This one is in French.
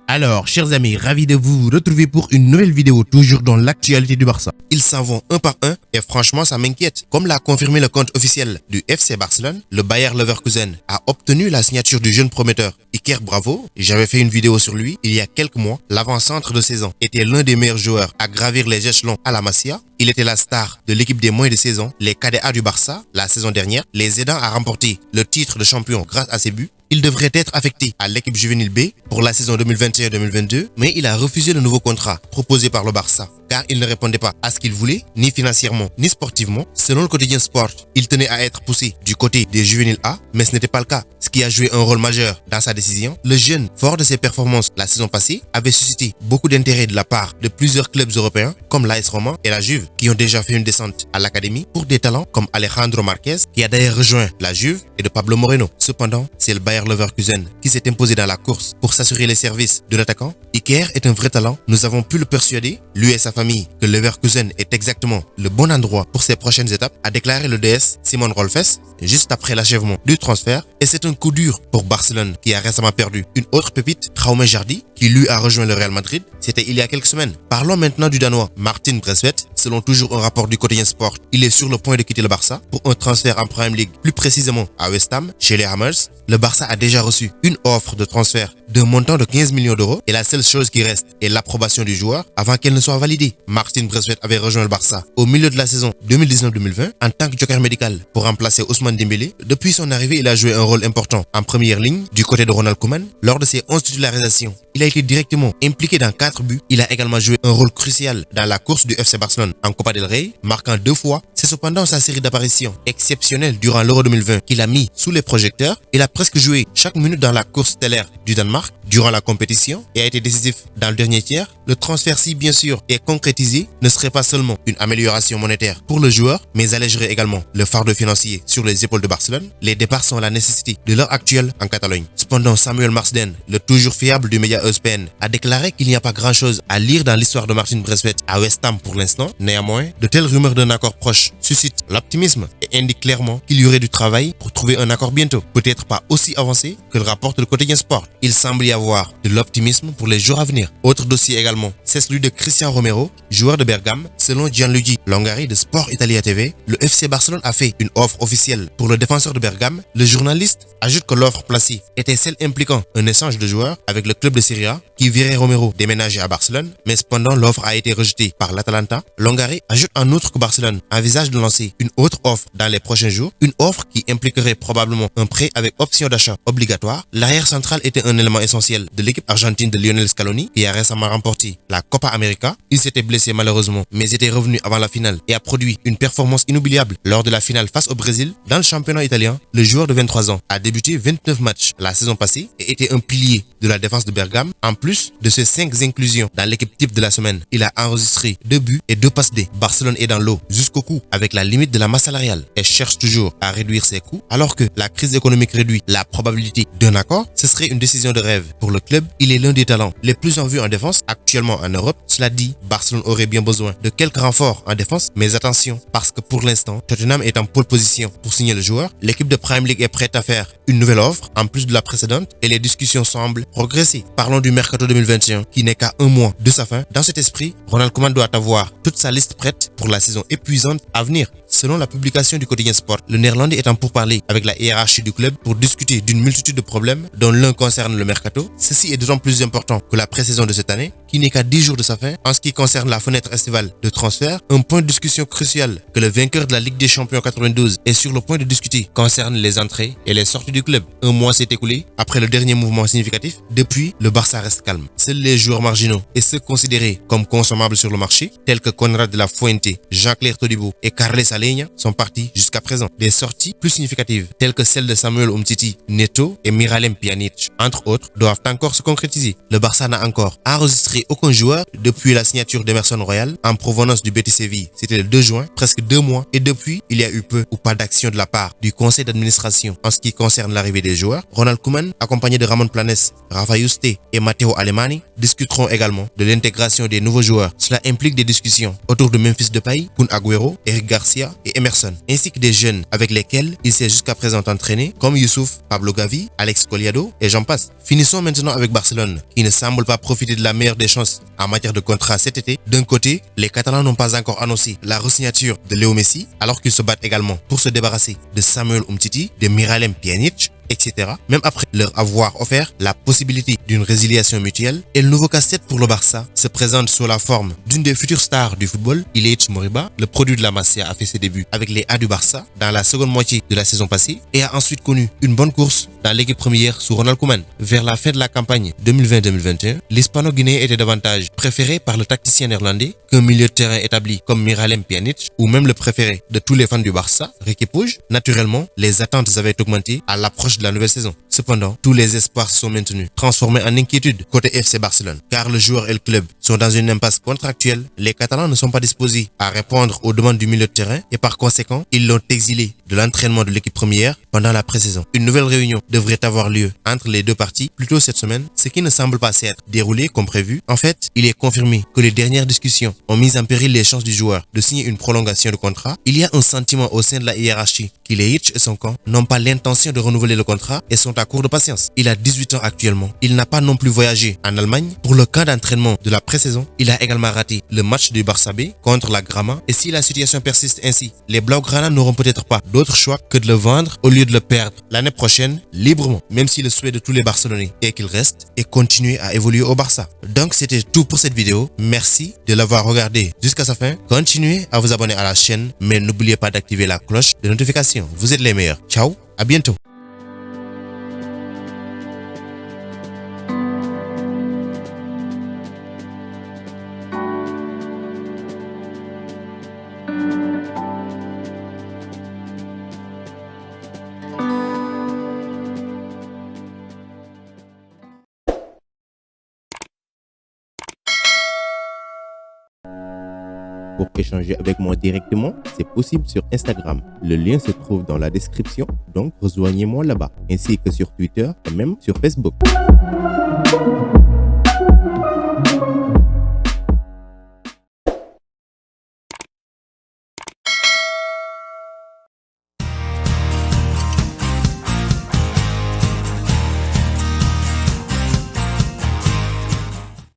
Alors, chers amis, ravi de vous retrouver pour une nouvelle vidéo, toujours dans l'actualité du Barça. Ils s'en vont un par un et franchement, ça m'inquiète. Comme l'a confirmé le compte officiel du FC Barcelone, le Bayer Leverkusen a obtenu la signature du jeune prometteur Iker Bravo. J'avais fait une vidéo sur lui il y a quelques mois. L'avant-centre de 16 ans était l'un des meilleurs joueurs à gravir les échelons à la Masia. Il était la star de l'équipe des moins de 16 ans, les cadets A du Barça, la saison dernière, les aidant à remporter le titre de champion grâce à ses buts. Il devrait être affecté à l'équipe juvénile B pour la saison 2021-2022, mais il a refusé le nouveau contrat proposé par le Barça, car il ne répondait pas à ce qu'il voulait, ni financièrement, ni sportivement. Selon le quotidien Sport, il tenait à être poussé du côté des juvéniles A, mais ce n'était pas le cas, ce qui a joué un rôle majeur dans sa décision. Le jeune, fort de ses performances la saison passée, avait suscité beaucoup d'intérêt de la part de plusieurs clubs européens, comme l'AS Roma et la Juve, qui ont déjà fait une descente à l'académie pour des talents comme Alejandro Marquez, qui a d'ailleurs rejoint la Juve, et de Pablo Moreno. Cependant, c'est le Bayer Leverkusen qui s'est imposé dans la course pour s'assurer les services de l'attaquant. Iker est un vrai talent. Nous avons pu le persuader, lui et sa famille, que Leverkusen est exactement le bon endroit pour ses prochaines étapes, a déclaré le DS Simon Rolfes juste après l'achèvement du transfert. Et c'est un coup dur pour Barcelone qui a récemment perdu une autre pépite, Jaume Jardi, qui lui a rejoint le Real Madrid. C'était il y a quelques semaines. Parlons maintenant du Danois Martin Braithwaite. Selon toujours un rapport du quotidien Sport, il est sur le point de quitter le Barça pour un transfert en Premier League, plus précisément à West Ham, chez les Hammers. Le Barça a déjà reçu une offre de transfert d'un montant de 15 millions d'euros et la seule chose qui reste est l'approbation du joueur avant qu'elle ne soit validée. Martin Braithwaite avait rejoint le Barça au milieu de la saison 2019-2020 en tant que joker médical pour remplacer Ousmane Dembélé. Depuis son arrivée, il a joué un rôle important en première ligne du côté de Ronald Koeman. Lors de ses 11 titularisations, il a été directement impliqué dans 4 buts. Il a également joué un rôle crucial dans la course du FC Barcelone en Copa del Rey, marquant 2 fois. C'est cependant sa série d'apparitions exceptionnelle durant l'Euro 2020 qu'il a mis sous les projecteurs. Il a presque joué chaque minute dans la course stellaire du Danemark durant la compétition et a été décisif dans le dernier tiers. Le transfert, si bien sûr est concrétisé, ne serait pas seulement une amélioration monétaire pour le joueur, mais allégerait également le fardeau financier sur les épaules de Barcelone. Les départs sont la nécessité de l'heure actuelle en Catalogne. Cependant, Samuel Marsden, le toujours fiable du média ESPN, a déclaré qu'il n'y a pas grand-chose à lire dans l'histoire de Martin Braithwaite à West Ham pour l'instant. Néanmoins, de telles rumeurs d'un accord proche suscitent l'optimisme et indiquent clairement qu'il y aurait du travail pour trouver un accord bientôt. Peut-être pas aussi avancé que le rapporte le quotidien Sport. Il semble y avoir de l'optimisme pour les jours à venir. Autre dossier également, c'est celui de Cristian Romero, joueur de Bergame. Selon Gianluigi Longari de Sport Italia TV, le FC Barcelone a fait une offre officielle pour le défenseur de Bergame. Le journaliste ajoute que l'offre placée était celle impliquant un échange de joueurs avec le club de Serie A qui verrait Romero déménager à Barcelone, mais cependant l'offre a été rejetée par l'Atalanta. Longari ajoute en outre que Barcelone envisage de lancer une autre offre dans les prochains jours, une offre qui impliquerait probablement un prêt avec option d'achat obligatoire. L'arrière central était un élément essentiel de l'équipe argentine de Lionel Scaloni qui a récemment remporté la Copa América. Il s'était blessé malheureusement, mais était revenu avant la finale et a produit une performance inoubliable lors de la finale face au Brésil. Dans le championnat italien, le joueur de 23 ans a débuté 29 matchs la saison passée et était un pilier de la défense de Bergame. En plus de ses 5 inclusions dans l'équipe type de la semaine, il a enregistré 2 buts et 2 passes D. Barcelone est dans l'eau jusqu'au cou avec la limite de la masse salariale et cherche toujours à réduire ses coûts. Alors que la crise économique réduit la probabilité d'un accord, ce serait une décision de rêve pour le club. Il est l'un des talents les plus en vue en défense actuellement en Europe. Cela dit, Barcelone aurait bien besoin de quelques renforts en défense, mais attention, parce que pour l'instant, Tottenham est en pole position pour signer le joueur. L'équipe de Premier League est prête à faire une nouvelle offre en plus de la précédente et les discussions semblent progresser. Parlons du Mercato 2021 qui n'est qu'à un mois de sa fin. Dans cet esprit, Ronald Koeman doit avoir toute sa liste prête pour la saison épuisante à venir. Selon la publication du quotidien Sport, le Néerlandais est en pourparlers avec la hiérarchie du club pour discuter d'une multitude de problèmes dont l'un concerne le mercato. Ceci est d'autant plus important que la pré-saison de cette année, qui n'est qu'à 10 jours de sa fin. En ce qui concerne la fenêtre estivale de transfert, un point de discussion crucial que le vainqueur de la Ligue des Champions 92 est sur le point de discuter concerne les entrées et les sorties du club. Un mois s'est écoulé après le dernier mouvement significatif. Depuis, le Barça reste calme. Seuls les joueurs marginaux et ceux considérés comme consommables sur le marché, tels que Konrad de la Fuente, Jean-Claire Todibo et Carles Alenia, sont partis jusqu'à présent. Des sorties plus significatives, telles que celles de Samuel Umtiti, Neto et Miralem Pjanic, entre autres, doivent encore se concrétiser. Le Barça n'a encore enregistré rencontré aucun joueur depuis la signature d'Emerson Royal en provenance du Betis Séville. C'était le 2 juin, presque 2 mois. Et depuis, il y a eu peu ou pas d'action de la part du conseil d'administration en ce qui concerne l'arrivée des joueurs. Ronald Koeman, accompagné de Ramon Planes, Rafa Juste et Matteo Alemany, discuteront également de l'intégration des nouveaux joueurs. Cela implique des discussions autour de Memphis Depay, Kun Agüero, Eric Garcia et Emerson, ainsi que des jeunes avec lesquels il s'est jusqu'à présent entraîné, comme Youssouf, Pablo Gavi, Alex Collado et j'en passe. Finissons maintenant avec Barcelone, qui ne semble pas profiter de la meilleure des chances en matière de contrat cet été. D'un côté, les Catalans n'ont pas encore annoncé la re-signature de Léo Messi, alors qu'ils se battent également pour se débarrasser de Samuel Umtiti, de Miralem Pjanic, etc. Même après leur avoir offert la possibilité d'une résiliation mutuelle. Et le nouveau casse-tête pour le Barça se présente sous la forme d'une des futures stars du football, Illich Moriba. Le produit de la Masia a fait ses débuts avec les A du Barça dans la seconde moitié de la saison passée et a ensuite connu une bonne course dans l'équipe première sous Ronald Koeman. Vers la fin de la campagne 2020-2021, l'Hispano-Guinéen était davantage préféré par le tacticien néerlandais qu'un milieu de terrain établi comme Miralem Pjanic ou même le préféré de tous les fans du Barça, Riqui Puig. Naturellement, les attentes avaient augmenté à l'approche de la nouvelle saison. Cependant, tous les espoirs sont maintenus, transformés en inquiétude côté FC Barcelone, car le joueur et le club sont dans une impasse contractuelle. Les Catalans ne sont pas disposés à répondre aux demandes du milieu de terrain et par conséquent, ils l'ont exilé de l'entraînement de l'équipe première pendant la pré-saison. Une nouvelle réunion devrait avoir lieu entre les deux parties plus tôt cette semaine, ce qui ne semble pas s'être déroulé comme prévu. En fait, il est confirmé que les dernières discussions ont mis en péril les chances du joueur de signer une prolongation de contrat. Il y a un sentiment au sein de la hiérarchie qu'Illich et son camp n'ont pas l'intention de renouveler le contrat et sont à court de patience. Il a 18 ans actuellement. Il n'a pas non plus voyagé en Allemagne pour le camp d'entraînement de la pré-saison. Il a également raté le match du Barça B contre la Grama. Et si la situation persiste ainsi, les Blaugrana n'auront peut-être pas d'autre choix que de le vendre au lieu de le perdre l'année prochaine librement, même si le souhait de tous les Barcelonais est qu'il reste et continue à évoluer au Barça. Donc c'était tout pour cette vidéo. Merci de l'avoir regardé jusqu'à sa fin. Continuez à vous abonner à la chaîne, mais n'oubliez pas d'activer la cloche de notification. Vous êtes les meilleurs. Ciao, à bientôt. Pour échanger avec moi directement, c'est possible sur Instagram. Le lien se trouve dans la description, donc rejoignez-moi là-bas, ainsi que sur Twitter et même sur Facebook.